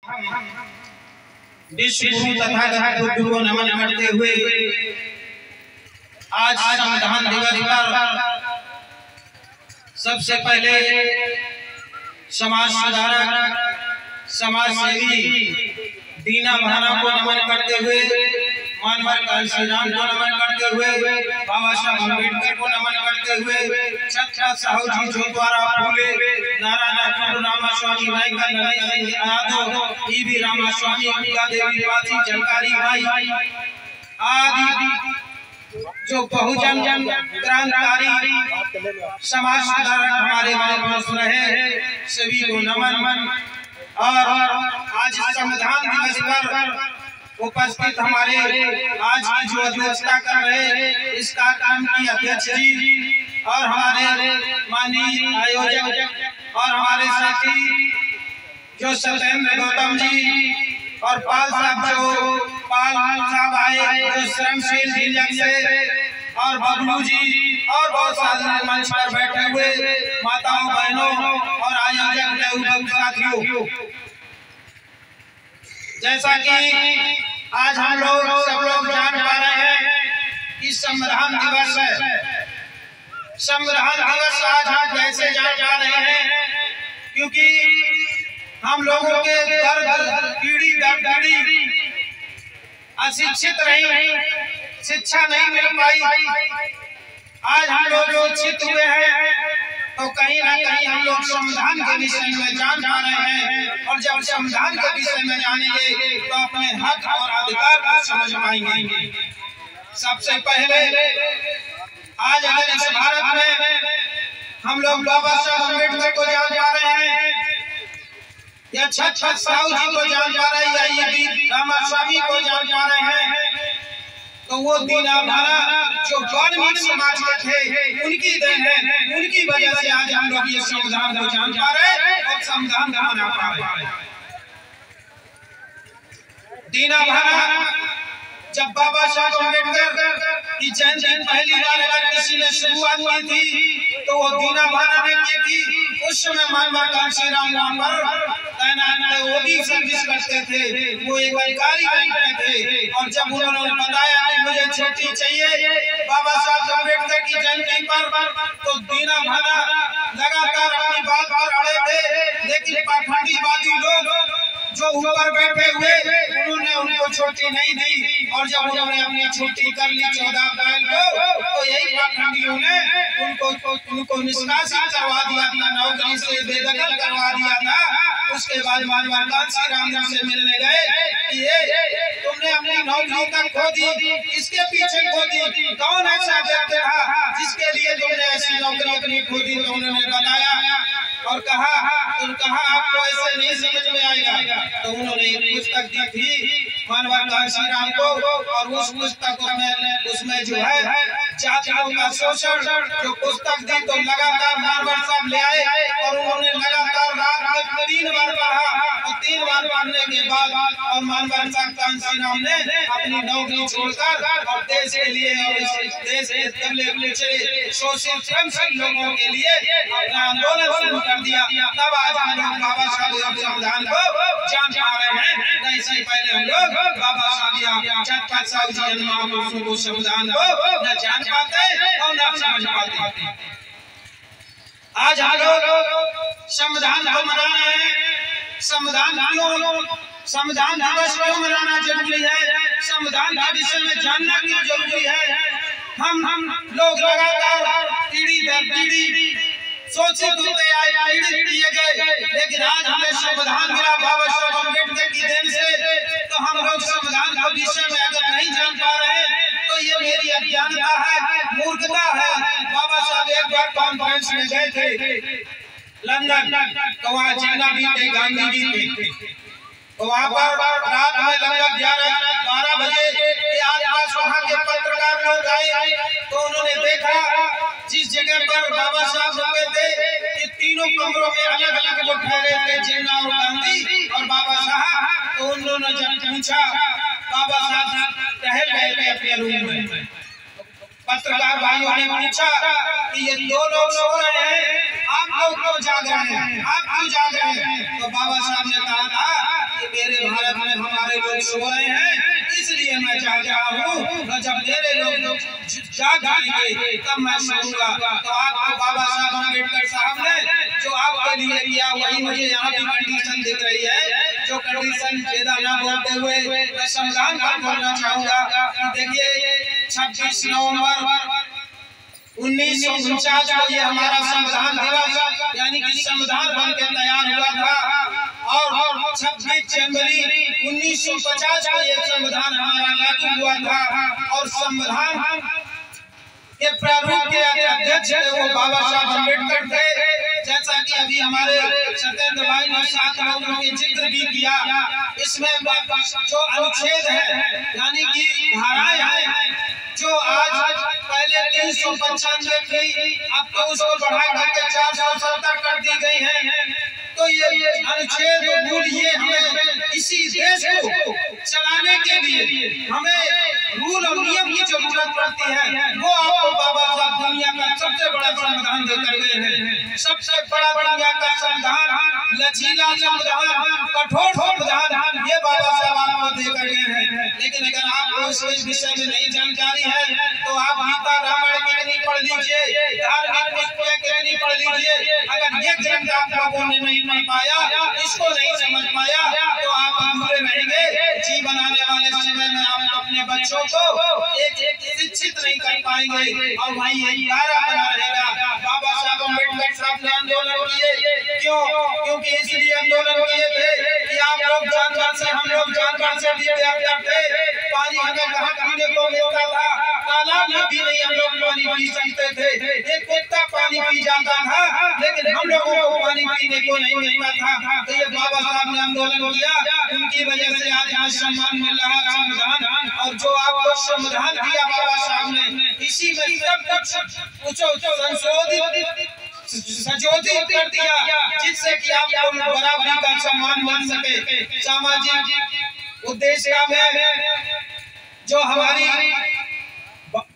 विश्व गुरु तथागत बुद्ध को नमन करते हुए आज संविधान दिवस पर सबसे पहले समाज सुधारक समाज सेवी दीना भाना को नमन करते हुए, मानवर कांसी राम को नमन करते हुए, बाबा साहब अम्बेडकर को नमन करते हुए, छत्रपति साहू जी जो द्वारा फूले, नारायण रामास्वामी नायका नरई सिंह यादव, ईवी रामास्वामी, अंबिका देवी वासी, झलकारी भाई आदि जो बहुजन क्रांतिकारी समाज सुधारक हमारे महापुरुष रहे, सभी को नमन। और आज संविधान दिवस पर उपस्थित हमारे आज की जो अध्यक्षता कर रहे इस कार्यक्रम की अध्यक्ष जी और हमारे माननीय आयोजक और हमारे साथी जो सत्येंद्र गौतम जी और पाल साहब आए जो श्रमशील जिला से, और बबलू जी और बहुत सारे मंच पर बैठे हुए माताओं बहनों और आयोजक साथियों, जैसा कि आज हम लोग सब लोग जान पा रहे हैं कि संविधान दिवस है। संविधान दिवस आज हम कैसे जान पा रहे हैं, क्योंकि हम लोगों के पीढ़ी दर पीढ़ी अशिक्षित रही, शिक्षा नहीं मिल पाई। आज हम लोग शिक्षित हुए हैं तो कहीं ना कहीं हम लोग संविधान के विषय में जान पा रहे हैं, और जब संविधान के विषय में जानेंगे तो अपने हक और अधिकार को समझ पाएंगे। सबसे पहले आज अगर इस भारत में हम लोग बाबा साहब अम्बेडकर को जान पा रहे हैं, या छत्रपति साहू जी को जान पा रहे हैं, या ईवी रामास्वामी को जान पा रहे हैं, तो वो दीना भाना जो वाल्मीकि समाज के थे उनकी देन है। उनकी वजह से आज हम लोग ये संविधान को जान पा रहे हैं और संविधान को मना पा रहे हैं। दीना भाना जब बाबा साहब अम्बेडकर की जयंती पहली बार अगर किसी ने शुरुआत की थी तो वो दीना भाना ने की थी। उस समय मानवर कांसी राम वहां पर तैनात वो भी सर्विस करते थे, वो एक अधिकारी बैंक में थे। और जब उन्होंने बताया कि मुझे छुट्टी चाहिए बाबा साहब अम्बेडकर की जयंती पर, तो दीना भाना लगातार अपनी बात पर अड़े थे, लेकिन पाखंडीवादी लोग जो ऊपर बैठे हुए उन्होंने उनको छुट्टी नहीं दी। और जब उन्होंने अपनी छुट्टी कर ली 14 अप्रैल को, तो यही पाखंडियों ने उनको निष्कासित करवा दिया था, नौकरी से बेदखल करवा दिया था। उसके बाद मानवर कांसी राम से मिलने गए कि ये तुमने अपनी नौकरी तक खो दी, इसके पीछे खो दी, कौन ऐसा व्यक्ति था जिसके लिए तुमने ऐसी नौकरी अपनी खो दी? तो उन्होंने बताया और कहा आपको ऐसे नहीं समझ में आएगा। तो उन्होंने एक पुस्तक दी थी मानवर कांसी राम को, और उस पुस्तक उसमें जो है जातियों का शोषण जो पुस्तक दी, तो लगातार मानवर साहब ले आए और उन्होंने लगातार रात में 3 बार पढ़ा, और 3 बार पढ़ने के बाद और मानवर साहब कांसी राम ने अपनी नौकरी छोड़कर और देश के लिए और इस देश के पिछड़े शोषित श्रमशील लोगों के लिए अपना आंदोलन शुरू कर दिया। तब आज हम लोग बाबा साहब संविधान को जान पा रहे हैं। नहीं से पहले हम लोग बाबा साहब छत्रपति साहू जी महापुरुषों को संविधान को न जान पाते और न समझ पाते। आज हम लोग संविधान को मना रहे हैं। संविधान दिवस क्यों मनाना जरूरी है? संविधान के विषय में जानना क्यों जरूरी है? हम लोग लगातार पीढ़ी दर पीढ़ी शोषित होते आए, पीड़ित किए गए, लेकिन आज हमें संविधान मिला बाबा साहब अम्बेडकर की देन से। तो हम लोग संविधान के विषय में अगर नहीं जान पा रहे तो ये मेरी अज्ञानता है, मूर्खता है। बाबा साहब एक बार कॉन्फ्रेंस में गए थे लंदन, तो वहाँ जिन्ना भी थे, गांधी जी थे, तो वहाँ पर रात में लगभग 11-12 बजे के आसपास वहाँ के पत्रकार लोग आए, तो उन्होंने देखा जिस जगह पर बाबा साहब रुके थे कि तीनों कमरों में अलग अलग लोग ठहरे थे, जिन्ना और गांधी और बाबा साहब। तो उन्होंने जब पूछा, बाबा साहब टहल रहे थे अपने रूम में, पत्रकार भाइयों ने पूछा कि ये 2 लोग सो रहे हैं, आप लोग क्यों जाग रहे हैं, आप क्यों जाग रहे हैं? तो बाबा साहब ने कहा था कि मेरे भारत में हमारे लोग सो रहे हैं, इसलिए मैं जाग रहा हूँ, और जब मेरे लोग जाग जाएंगे तब मैं सोऊंगा। तो आपको बाबा साहब अम्बेडकर साहब ने जो आपके लिए किया वही मुझे यहाँ भी कंडीशन दिख रही है, जो कंडीशन ज्यादा ना बोलते हुए मैं संविधान पर बोलना चाहूँगा। देखिए 26 नवंबर 1949 को ये हमारा संविधान दिवस यानी कि संविधान बन के तैयार हुआ था, और 26 जनवरी 1950 को ये संविधान हमारा लागू हुआ था, और संविधान के प्रारूप के अध्यक्ष वो बाबा साहब अम्बेडकर थे। जैसा कि अभी हमारे सत्येंद्र भाई ने 7 लोगों के जिक्र भी किया, इसमें जो अनुच्छेद है यानी कि धाराएं हैं जो आज पहले 395 थी, अब तो उसको बढ़ा करके 470 कर दी गई है। तो ये अनुच्छेद मूल ये हमें इसी देश को चलाने के लिए हमें रूल और नियम की जरूरत पड़ती है, वो आपको बाबा साहब दुनिया का सबसे बड़ा संविधान देकर गए हैं। सबसे बड़ा दुनिया का संविधान, लचीला संविधान, कठोर संविधान, ये बाबा साहब आपको देकर गए हैं। लेकिन अगर आपको इस विषय में नहीं जानकारी है तो आप गीता रामायण कितनी पढ़ लीजिए, धार्मिक पुस्तकें कितनी पढ़ लीजिए, अगर ये ग्रंथ आप लोगों ने नहीं पढ़ पाया, इसको नहीं समझ पाया, तो आप अधूरे रहेंगे। जीवन आने वाले समय में आप अपने बच्चों को एक शिक्षित नहीं कर पाएंगे और वही एक धारा बना रहेगा। बाबा साहब अम्बेडकर साहब ने आंदोलन किए, क्यों? क्योंकि इसलिए आंदोलन किए थे कि आप लोग जानवर से, हम लोग जानवर से भी प्यार करते, पानी हमें कहाँ पीने को मिलता था, तालाब में भी नहीं हम लोग पानी पी सकते थे, एक कुत्ता पानी पी जाता था लेकिन हम लोगों को पानी पीने को नहीं मिलता था। तो ये बाबा साहब ने आंदोलन किया, उनकी वजह से आज हमें सम्मान मिल रहा है संविधान, और जो आपको संविधान दिया बाबा साहब ने, इसी में सब कुछ संशोधित संशोधित कर दिया जिससे कि आप लोग बराबरी का सम्मान मिल सके। सामाजिक उद्देश्य में जो हमारी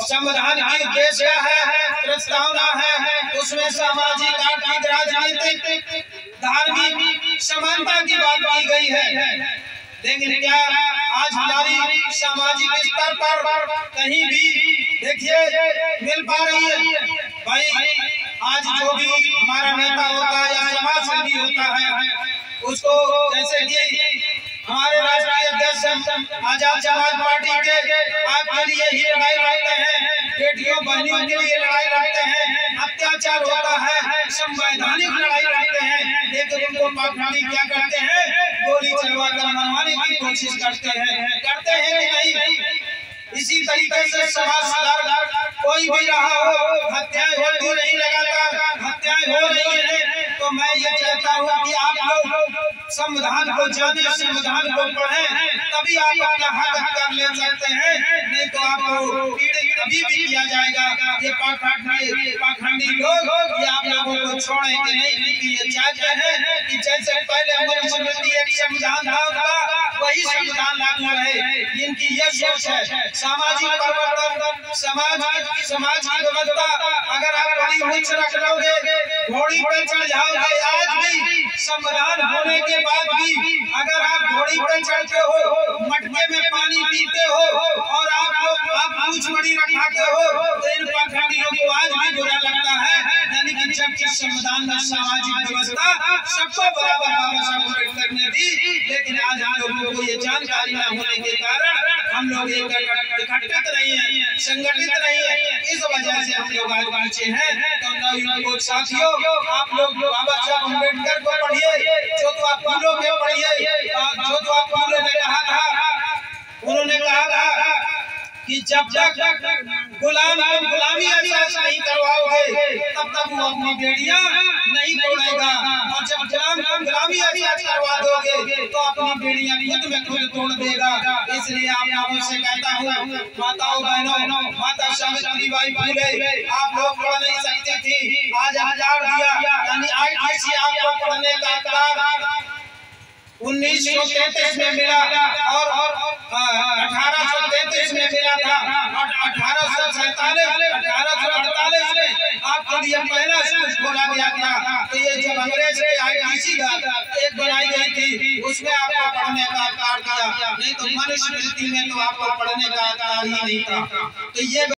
संविधान की उद्देश्य है, प्रस्तावना है, उसमें सामाजिक, आर्थिक, राजनीतिक, धार्मिक समानता की बात की गई है। लेकिन क्या आज हमारी सामाजिक स्तर पर कहीं भी देखिए मिल पा रही है? भाई आज जो भी हमारा नेता होता है या समाज सेवी होता है, उसको जैसे कि हमारे राष्ट्रीय अध्यक्ष आजाद समाज पार्टी के आपके लिए ही लड़ाई लड़ते हैं, बेटियों बहनियों के लिए लड़ाई लड़ते हैं, अत्याचार होता है, संवैधानिक लड़ाई लड़ते हैं, लेकिन उनको पाखंडी क्या करते हैं? गोली चलवा कर मनवाने की कोशिश करते हैं कि नहीं? इसी तरीके से समाज सुधार कोई भी रहा हो, हत्याएं होती नहीं, लगातार हत्याएं हो रही हैं, तो मैं ये चाहता हूँ कि आप लोग संविधान को जाने, संविधान को पढ़ें, तभी आप अपना हक अधिकार ले सकते हैं, नहीं तो आपको पीड़ित अभी भी किया जाएगा। ये पाखंडी लोग ये आप लोगों को छोड़ेंगे नहीं, क्योंकि ये चाहते हैं कि जैसे पहले मनुस्मृति एक संविधान था वही संविधान लागू रहे। इनकी ये सोच है। सामाजिक परिवर्तन, समाज की व्यवस्था, अगर आप बड़ी उच्च रख लोगे, घोड़ी पे चढ़ जाओगे, आज भी संविधान होने के बाद भी अगर आप घोड़ी पे चढ़ते हो, मटके में पानी पीते हो और आप पूछ बड़ी रखाते हो, तो इन पाखंडियों को आज भी बुरा लगता है। यानी कि जबकि संविधान में सामाजिक व्यवस्था सबको बराबर बाबा साहब अम्बेडकर ने दी, लेकिन आज हम लोगों को ये जानकारी न होने के कारण हम लोग इकट्ठित नहीं है, संगठित नहीं है, इस वजह से हम लोग आज पीछे हैं। तो नवयुवक साथियों, आप लोग बाबा साहब अम्बेडकर को पढ़िए, जो तो आप फूलों में पढ़िए, जो तो आप फूलों में कहा था, उन्होंने कहा था कि जब तक गुलामी एहसास नहीं करवाओगे तब तक वो अपनी बेड़ियां नहीं तोड़ेगा, और जब गुलामी एहसास करवा दोगे तो अपनी बेड़ियां खुद में खुद तोड़ देगा। इसलिए आप लोगों से कहता हूँ, माताओं बहनों, माता सावित्रीबाई फुले आप लोग पढ़ नहीं सकती थी, आज अधिकार दिया, यानी आईटीसी आपको पढ़ने का अधिकार 1933 में मिला और 1833 में मिला था, और 1847 1848 में आपको खुद ये पहला स्कूल खोला गया था। तो ये जब अंग्रेज के आईटीसी एक बनाई गई थी उसमें आपको पढ़ने का अधिकार दिया, नहीं तो मनुस्मृति में तो आपको पढ़ने का अधिकार ही नहीं था। तो ये